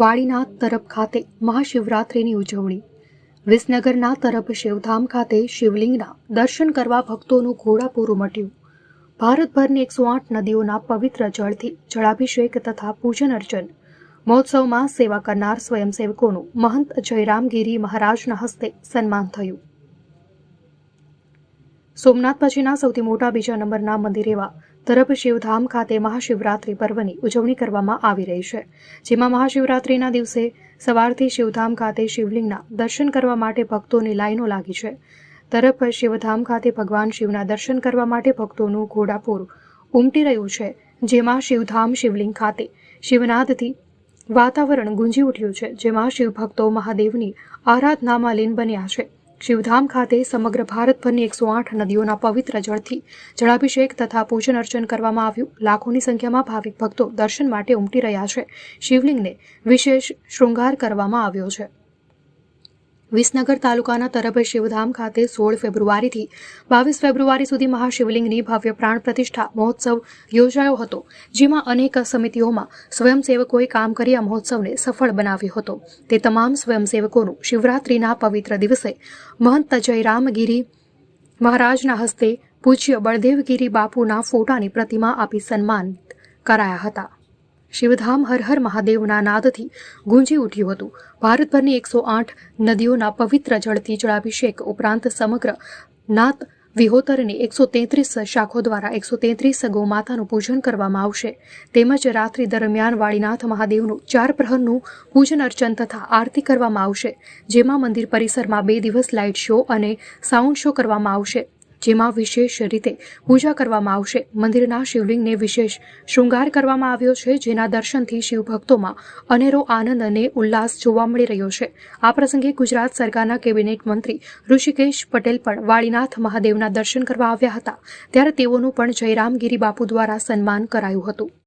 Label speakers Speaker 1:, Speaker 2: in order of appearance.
Speaker 1: વાડીનાથ તરફ ખાતે મહાશિવરાત્રિની ઉજવણી। વિસનગરના તરફ શિવધામ ખાતે શિવલિંગના દર્શન કરવા ભક્તોનું ઘોડાપૂર ઉમટ્યું। ભારતભરની 108 નદીઓના પવિત્ર જળથી જળાભિષેક તથા પૂજન અર્ચન મહોત્સવમાં સેવા કરનાર સ્વયંસેવકોનું મહંત જયરામગીરી મહારાજના હસ્તે સન્માન થયું। સોમનાથ પછીના સૌથી મોટા બીજા નંબરના મંદિર એવા તરફ શિવધામ ખાતે મહાશિવરાત્રિ પર્વની ઉજવણી કરવામાં આવી રહી છે, જેમાં મહાશિવરાત્રિના દિવસે સવારથી શિવધામ ખાતે શિવલિંગના દર્શન કરવા માટે ભક્તોની લાઈનો લાગી છે। તરફ શિવધામ ખાતે ભગવાન શિવના દર્શન કરવા માટે ભક્તોનું ઘોડાપૂર ઉમટી રહ્યું છે, જેમાં શિવધામ શિવલિંગ ખાતે શિવનાદથી વાતાવરણ ગુંજી ઉઠ્યું છે, જેમાં શિવભક્તો મહાદેવની આરાધનામાં લીન બન્યા છે। શિવધામ ખાતે સમગ્ર ભારતભરની 108 નદીઓના પવિત્ર જળથી જળાભિષેક તથા પૂજન અર્ચન કરવામાં આવ્યું। લાખોની સંખ્યામાં ભાવિક ભક્તો દર્શન માટે ઉમટી રહ્યા છે। શિવલિંગને વિશેષ શૃંગાર કરવામાં આવ્યો છે। વિસનગર તાલુકાના તરફ શિવધામ ખાતે 16 ફેબ્રુઆરીથી 22 ફેબ્રુઆરી સુધી મહાશિવલિંગની ભવ્ય પ્રાણ પ્રતિષ્ઠા મહોત્સવ યોજાયો હતો, જેમાં અનેક સમિતિઓમાં સ્વયંસેવકોએ કામ કરી આ મહોત્સવને સફળ બનાવ્યો હતો। તે તમામ સ્વયંસેવકોનું શિવરાત્રિના પવિત્ર દિવસે મહંત જયરામગીરી મહારાજના હસ્તે પૂજ્ય બળદેવગીરી બાપુના ફોટાની પ્રતિમા આપી સન્માન કરાયા હતા। શિવધામ હર હર મહાદેવના નાદથી ગુંજી ઉઠ્યું હતું। ભારતભરની 108 નદીઓના પવિત્ર જળથી જળાભિષેક ઉપરાંત સમગ્ર નાત વિહોતરની 133 શાખો દ્વારા 133 ગૌમાતાનું પૂજન કરવામાં આવશે, તેમજ રાત્રિ દરમિયાન વાડીનાથ મહાદેવનું 4 પ્રહરનું પૂજન અર્ચન તથા આરતી કરવામાં આવશે, જેમાં મંદિર પરિસરમાં 2 દિવસ લાઇટ શો અને સાઉન્ડ શો કરવામાં આવશે, જેમાં વિશેષ રીતે પૂજા કરવામાં આવશે। મંદિરના શિવલિંગને વિશેષ શૃંગાર કરવામાં આવ્યો છે, જેના દર્શનથી શિવભક્તોમાં અનેરો આનંદ અને ઉલ્લાસ જોવા મળી રહ્યો છે। આ પ્રસંગે ગુજરાત સરકારના કેબિનેટ મંત્રી ઋષિકેશ પટેલ પણ વાડીનાથ મહાદેવના દર્શન કરવા આવ્યા હતા, ત્યારે તેઓનું પણ જયરામગીરી બાપુ દ્વારા સન્માન કરાયું હતું।